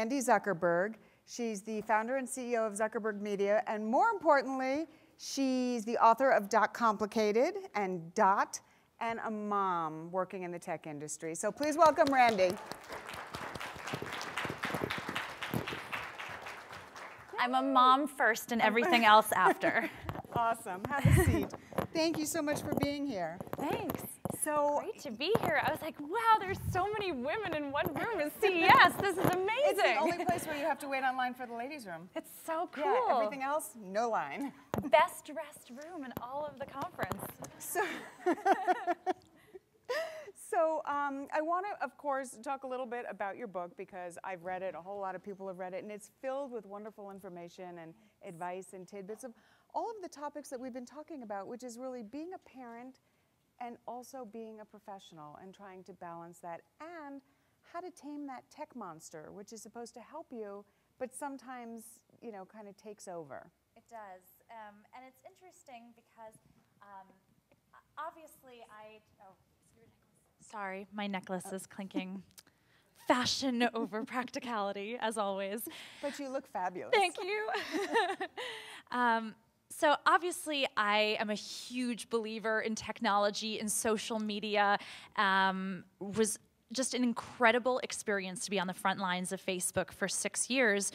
Randi Zuckerberg. She's the founder and CEO of Zuckerberg Media, and more importantly, she's the author of DotComplicated and Dot, and a mom working in the tech industry. So please welcome Randi. I'm a mom first and everything else after. Awesome. Have a seat. Thank you so much for being here. Thanks. So Great to be here. I was like, wow, there's so many women in one room at CES. This is amazing. It's the only place where you have to wait online for the ladies' room. It's so cool. Yeah, everything else, no line. Best dressed room in all of the conference. So I want to, of course, talk a little bit about your book because I've read it, a whole lot of people have read it, and it's filled with wonderful information and advice and tidbits of all of the topics that we've been talking about, which is really being a parent and also being a professional and trying to balance that, and how to tame that tech monster, which is supposed to help you, but sometimes, you know, kind of takes over. It does. And it's interesting because obviously sorry, my necklace is clinking. Fashion over practicality, as always. But you look fabulous. Thank you. So obviously, I am a huge believer in technology and social media. Was just an incredible experience to be on the front lines of Facebook for 6 years.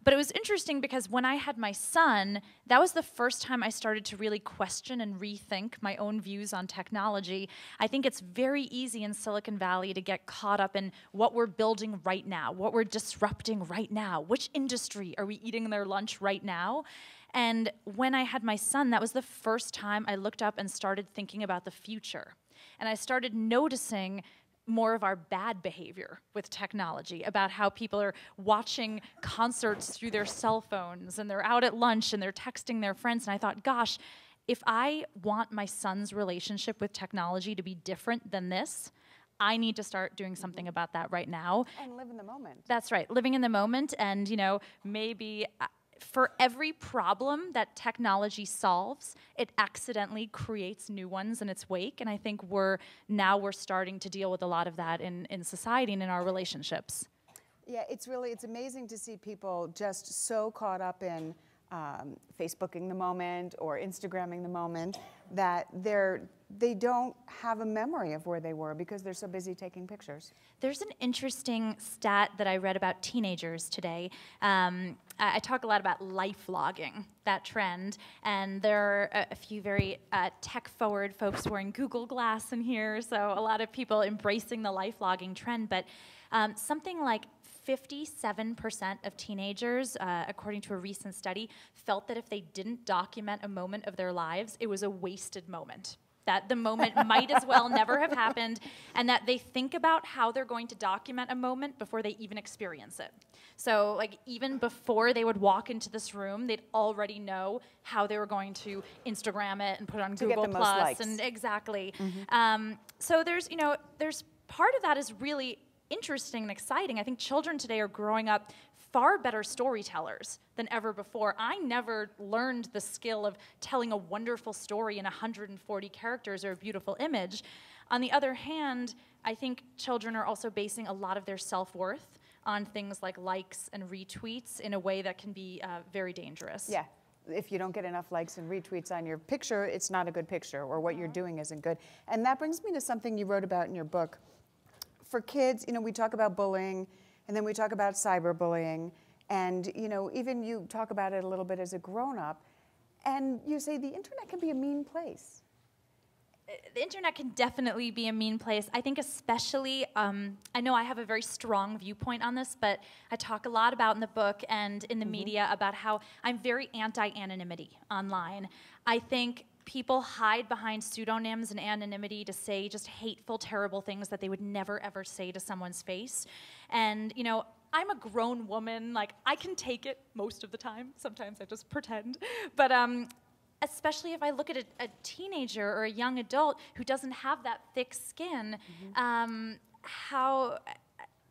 But it was interesting because when I had my son, that was the first time I started to really question and rethink my own views on technology. I think it's very easy in Silicon Valley to get caught up in what we're building right now, what we're disrupting right now, which industry are we eating their lunch right now? And when I had my son, that was the first time I looked up and started thinking about the future. And I started noticing more of our bad behavior with technology, about how people are watching concerts through their cell phones and they're out at lunch and they're texting their friends. And I thought, gosh, if I want my son's relationship with technology to be different than this, I need to start doing something about that right now. And live in the moment. That's right, living in the moment. And, you know, maybe for every problem that technology solves, it accidentally creates new ones in its wake. And I think we're starting to deal with a lot of that in society and in our relationships. Yeah, it's amazing to see people just so caught up in Facebooking the moment or Instagramming the moment that they don't have a memory of where they were because they're so busy taking pictures. There's an interesting stat that I read about teenagers today. I talk a lot about life vlogging, that trend, and there are a few very tech-forward folks wearing Google Glass in here, so a lot of people embracing the life vlogging trend, but something like 57% of teenagers, according to a recent study, felt that if they didn't document a moment of their lives, it was a wasted moment. That the moment might as well never have happened, and that they think about how they're going to document a moment before they even experience it. So, like, even before they would walk into this room, they'd already know how they were going to Instagram it and put it on Google Plus, and exactly. So there's part of that is really interesting and exciting. I think children today are growing up far better storytellers than ever before. I never learned the skill of telling a wonderful story in 140 characters or a beautiful image. On the other hand, I think children are also basing a lot of their self-worth on things like likes and retweets in a way that can be very dangerous. Yeah. If you don't get enough likes and retweets on your picture, it's not a good picture, or what you're doing isn't good. And that brings me to something you wrote about in your book. For kids, you know, we talk about bullying, and then we talk about cyberbullying, and, you know, even you talk about it a little bit as a grown-up, and you say the internet can be a mean place. The internet can definitely be a mean place. I think especially, I know I have a very strong viewpoint on this, but I talk a lot about in the book and in the media about how I'm very anti-anonymity online. I think people hide behind pseudonyms and anonymity to say just hateful, terrible things that they would never, ever say to someone's face. And, you know, I'm a grown woman. Like, I can take it most of the time. Sometimes I just pretend. But especially if I look at a teenager or a young adult who doesn't have that thick skin, how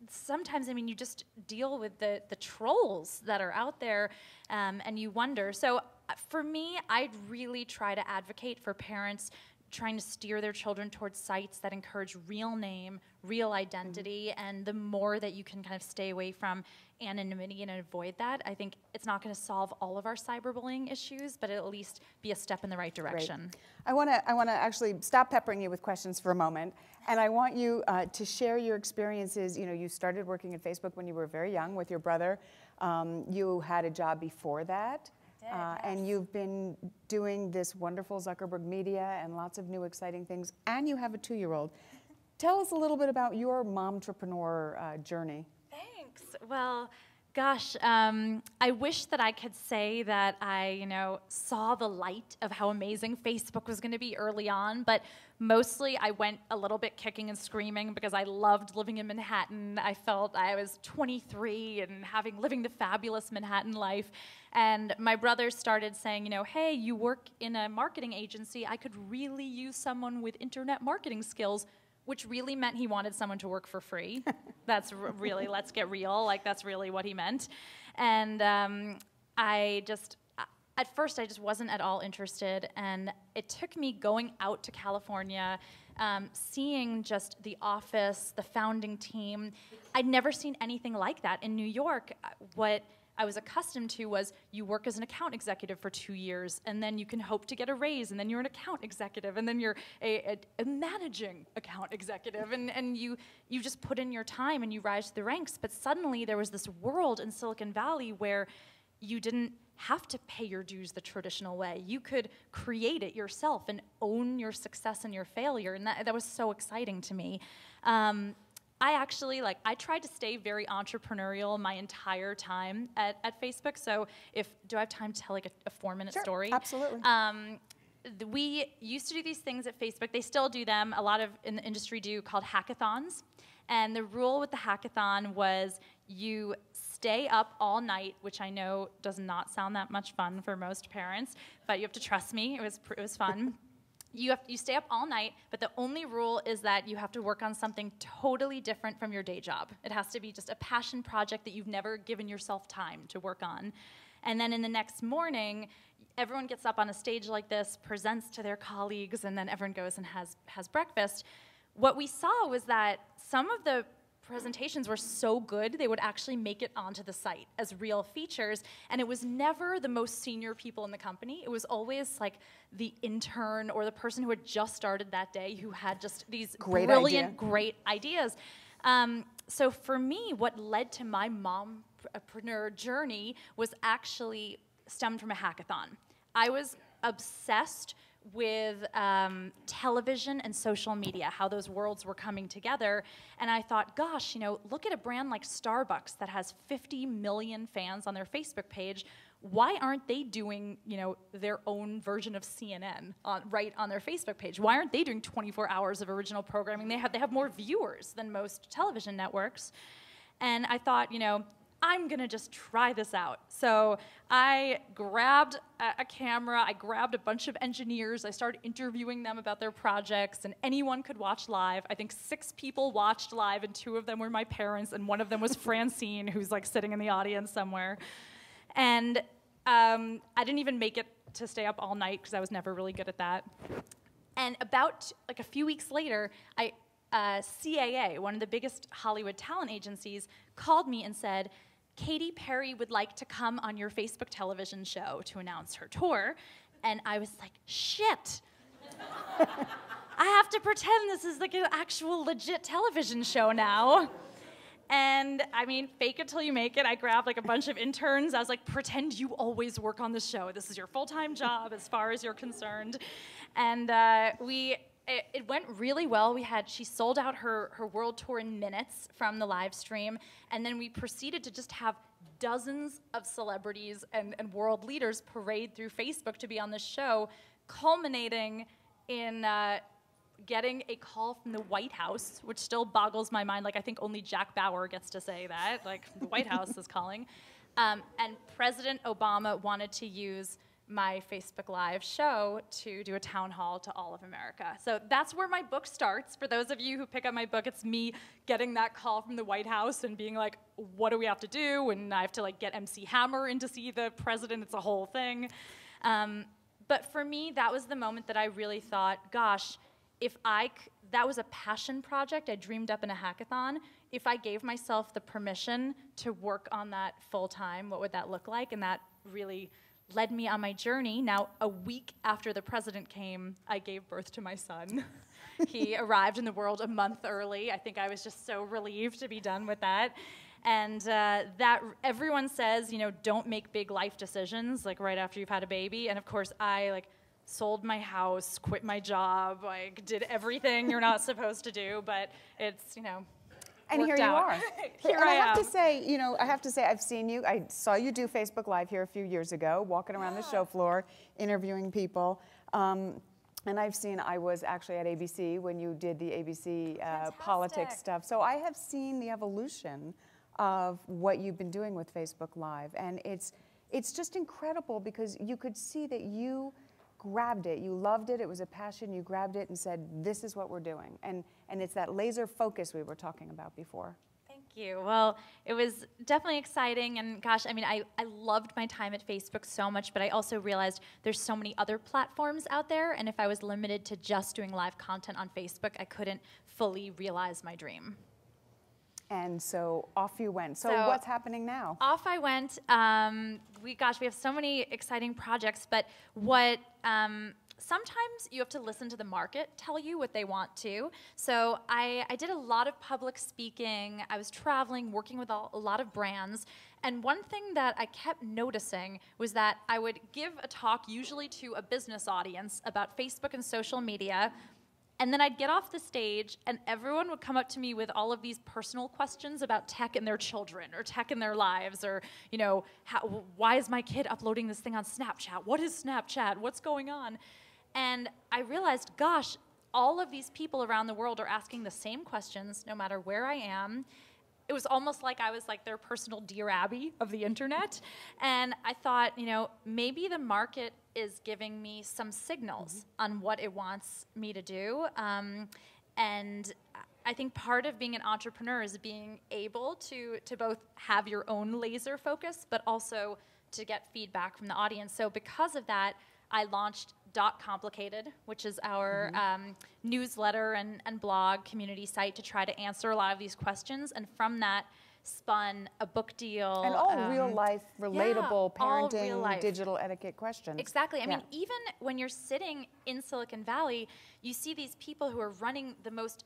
sometimes, I mean, you just deal with the trolls that are out there, and you wonder. So for me, I'd really try to advocate for parents trying to steer their children towards sites that encourage real name, real identity, and the more that you can kind of stay away from anonymity and avoid that, I think it's not going to solve all of our cyberbullying issues, but it'll at least be a step in the right direction. Great. I want to actually stop peppering you with questions for a moment, and I want you to share your experiences. You know, you started working at Facebook when you were very young with your brother. You had a job before that. Yes. And you've been doing this wonderful Zuckerberg media and lots of new exciting things, and you have a 2-year-old. Tell us a little bit about your momtrepreneur journey. Thanks. Well, gosh, I wish that I could say that I, saw the light of how amazing Facebook was going to be early on, but mostly I went a little bit kicking and screaming because I loved living in Manhattan. I felt I was 23 and living the fabulous Manhattan life. And my brother started saying, hey, you work in a marketing agency. I could really use someone with internet marketing skills, which really meant he wanted someone to work for free. That's really, let's get real, like that's really what he meant. And at first I just wasn't at all interested, and it took me going out to California, seeing just the office, the founding team. I'd never seen anything like that. In New York, what I was accustomed to was you work as an account executive for 2 years, and then you can hope to get a raise, and then you're an account executive, and then you're a managing account executive, and you just put in your time and you rise to the ranks. But suddenly there was this world in Silicon Valley where you didn't have to pay your dues the traditional way. You could create it yourself and own your success and your failure, and that was so exciting to me. I tried to stay very entrepreneurial my entire time at Facebook. So do I have time to tell like a 4-minute story? Absolutely. We used to do these things at Facebook. They still do them. A lot of in the industry do, called hackathons. And the rule with the hackathon was you stay up all night, which I know does not sound that much fun for most parents, but you have to trust me. It was fun. You stay up all night, but the only rule is that you have to work on something totally different from your day job. It has to be just a passion project that you've never given yourself time to work on. And then in the next morning, everyone gets up on a stage like this, presents to their colleagues, and then everyone goes and has breakfast. What we saw was that some of the presentations were so good, they would actually make it onto the site as real features, and it was never the most senior people in the company. It was always like the intern or the person who had just started that day who had just these brilliant, great ideas. So for me, what led to my mompreneur journey was actually stemmed from a hackathon. I was obsessed with television and social media, how those worlds were coming together. And I thought, gosh, look at a brand like Starbucks that has 50 million fans on their Facebook page. Why aren't they doing, their own version of CNN right on their Facebook page? Why aren't they doing 24 hours of original programming? They have more viewers than most television networks. And I thought, I'm gonna just try this out. So I grabbed a camera, I grabbed a bunch of engineers, I started interviewing them about their projects, and anyone could watch live. I think 6 people watched live, and 2 of them were my parents, and one of them was Francine, who's like sitting in the audience somewhere. And I didn't even make it to stay up all night, because I was never really good at that. And about like a few weeks later, CAA, one of the biggest Hollywood talent agencies, called me and said, Katy Perry would like to come on your Facebook television show to announce her tour. And I was like, shit. I have to pretend this is like an actual legit television show now. And I mean, fake it till you make it. I grabbed like a bunch of interns. I was like, pretend you always work on the show. This is your full-time job as far as you're concerned. And it went really well. She sold out her world tour in minutes from the live stream, and then we proceeded to just have dozens of celebrities and world leaders parade through Facebook to be on the show, culminating in getting a call from the White House, which still boggles my mind. Like, I think only Jack Bauer gets to say that. Like, the White House is calling. And President Obama wanted to use my Facebook Live show to do a town hall to all of America. So that's where my book starts. For those of you who pick up my book, it's me getting that call from the White House and being like, what do we have to do? And I have to like get MC Hammer in to see the president. It's a whole thing. But for me, that was the moment that I really thought, gosh, that was a passion project I dreamed up in a hackathon. If I gave myself the permission to work on that full time, what would that look like? And that really led me on my journey. Now, a week after the president came, I gave birth to my son. He arrived in the world a month early. I think I was just so relieved to be done with that. And that everyone says, don't make big life decisions like right after you've had a baby. And of course, I sold my house, quit my job, did everything you're not supposed to do. But it's and here you are. Here I am. I have to say, I've seen you. I saw you do Facebook Live here a few years ago, walking around the show floor, interviewing people. And I was actually at ABC when you did the ABC politics stuff. So I have seen the evolution of what you've been doing with Facebook Live. And it's just incredible because you could see that you grabbed it, you loved it, it was a passion, you grabbed it and said, this is what we're doing. And it's that laser focus we were talking about before. Thank you. Well, it was definitely exciting, and gosh, I loved my time at Facebook so much, but I also realized there's so many other platforms out there, and if I was limited to just doing live content on Facebook, I couldn't fully realize my dream. And so off you went. So what's happening now? Off I went. We have so many exciting projects, but sometimes you have to listen to the market tell you what they want to. So I did a lot of public speaking. I was traveling, working with a lot of brands. And one thing that I kept noticing was that I would give a talk usually to a business audience about Facebook and social media. And then I'd get off the stage, and everyone would come up to me with all of these personal questions about tech and their children, or tech in their lives, or why is my kid uploading this thing on Snapchat? What is Snapchat? What's going on? And I realized, gosh, all of these people around the world are asking the same questions, no matter where I am. It was almost like I was like their personal Dear Abby of the internet. And I thought, maybe the market is giving me some signals on what it wants me to do. And I think part of being an entrepreneur is being able to both have your own laser focus, but also to get feedback from the audience. So because of that, I launched DotComplicated, which is our newsletter and blog community site to try to answer a lot of these questions. And from that spun a book deal. And all real life, relatable parenting, real life. Digital etiquette questions. Exactly. I mean, even when you're sitting in Silicon Valley, you see these people who are running the most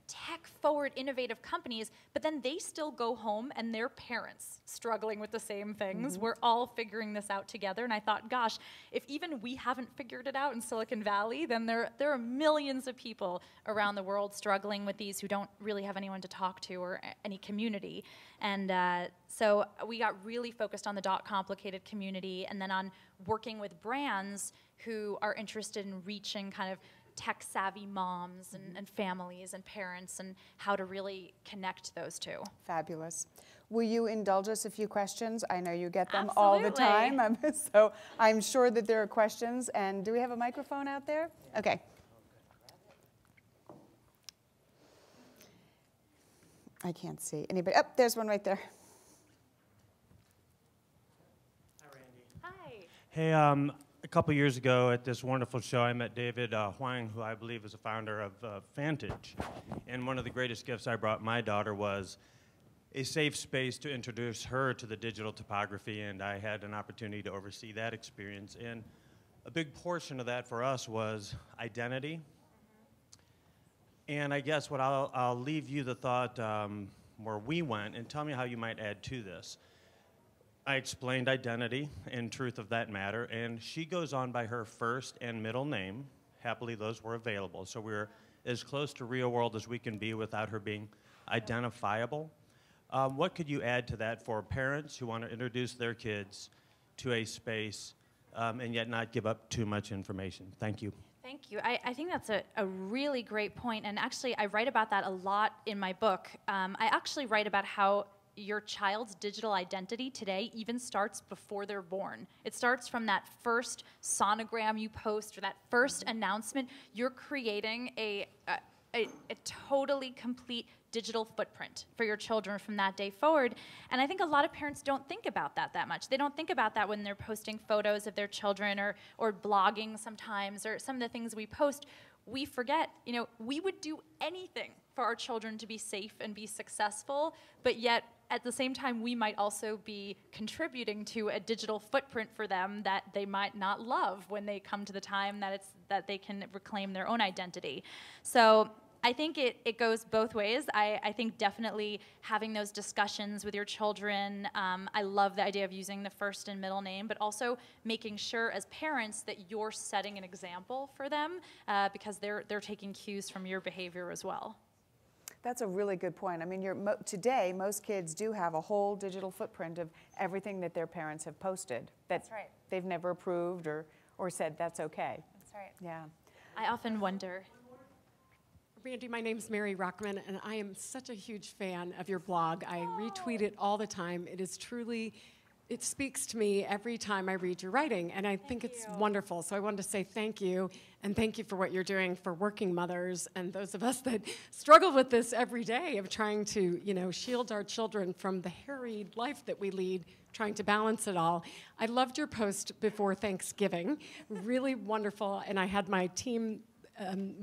tech-forward, innovative companies, but then they still go home and their parents struggling with the same things. We're all figuring this out together, and I thought, gosh, if even we haven't figured it out in Silicon Valley, then there are millions of people around the world struggling with these who don't really have anyone to talk to or any community. And so we got really focused on the DotComplicated community and then on working with brands who are interested in reaching kind of tech-savvy moms and families and parents and how to really connect those two. Fabulous. Will you indulge us a few questions? I know you get them Absolutely. all the time, so I'm sure that there are questions. And do we have a microphone out there? Okay. I can't see anybody. Oh, there's one right there. Hi, Randy. Hi. Hey, a couple years ago at this wonderful show, I met David Huang, who I believe is a founder of Vantage. And one of the greatest gifts I brought my daughter was a safe space to introduce her to the digital topography, and I had an opportunity to oversee that experience. And a big portion of that for us was identity. And I guess what I'll leave you the thought where we went, and tell me how you might add to this. I explained identity and truth of that matter, and she goes on by her first and middle name. Happily, those were available. So we're as close to real world as we can be without her being identifiable. What could you add to that for parents who want to introduce their kids to a space and yet not give up too much information? Thank you. Thank you. I think that's a really great point, and actually I write about that a lot in my book. I actually write about how your child's digital identity today even starts before they're born. It starts from that first sonogram you post or that first announcement. You're creating a totally complete digital footprint for your children from that day forward. And I think a lot of parents don't think about that much. They don't think about that when they're posting photos of their children or blogging sometimes, or some of the things we post. We forget, we would do anything for our children to be safe and be successful, but yet at the same time, we might also be contributing to a digital footprint for them that they might not love when they come to the time that they can reclaim their own identity. So I think it goes both ways. I think definitely having those discussions with your children, I love the idea of using the first and middle name, but also making sure as parents that you're setting an example for them because they're taking cues from your behavior as well. That's a really good point. I mean, today, most kids do have a whole digital footprint of everything that their parents have posted that That's right. they've never approved or said that's okay. That's right. Yeah. I often wonder. Randi, my name's Mary Rockman, and I am such a huge fan of your blog. I retweet it all the time. It is truly, it speaks to me every time I read your writing, and I think it's wonderful. So I wanted to say thank you, and thank you for what you're doing for working mothers and those of us that struggle with this every day of trying to, shield our children from the harried life that we lead, trying to balance it all. I loved your post before Thanksgiving, really wonderful, and I had my team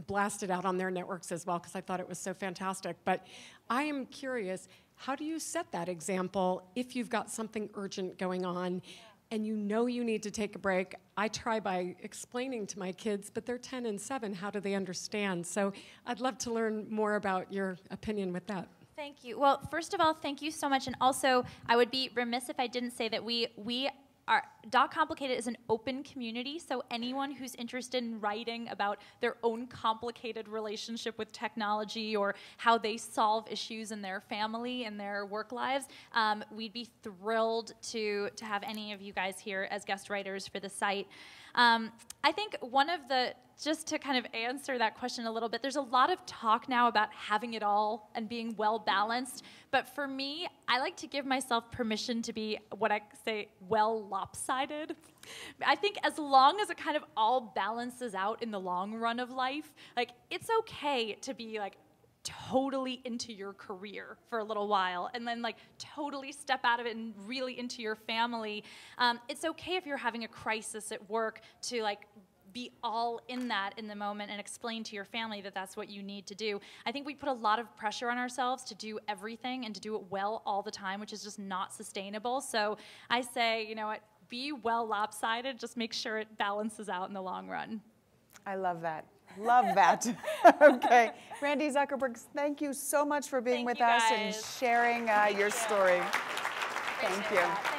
blast it out on their networks as well because I thought it was so fantastic. But I am curious, how do you set that example if you've got something urgent going on and you need to take a break? I try by explaining to my kids, but they're 10 and 7. How do they understand? So I'd love to learn more about your opinion with that. Thank you. Well, first of all, thank you so much. And also, I would be remiss if I didn't say that we are, DotComplicated is an open community, so anyone who's interested in writing about their own complicated relationship with technology or how they solve issues in their family and their work lives, we'd be thrilled to have any of you guys here as guest writers for the site. I think just to kind of answer that question a little bit, there's a lot of talk now about having it all and being well balanced, but for me, I like to give myself permission to be what I say well lopsided. I think as long as it kind of all balances out in the long run of life, like it's okay to be like totally into your career for a little while and then like totally step out of it and really into your family. It's okay if you're having a crisis at work to like be all in that in the moment and explain to your family that that's what you need to do. I think we put a lot of pressure on ourselves to do everything and to do it well all the time, which is just not sustainable. So I say, be well lopsided, just make sure it balances out in the long run. I love that. Love that. Okay. Randi Zuckerberg, thank you so much for being with us and sharing your story. Thank you.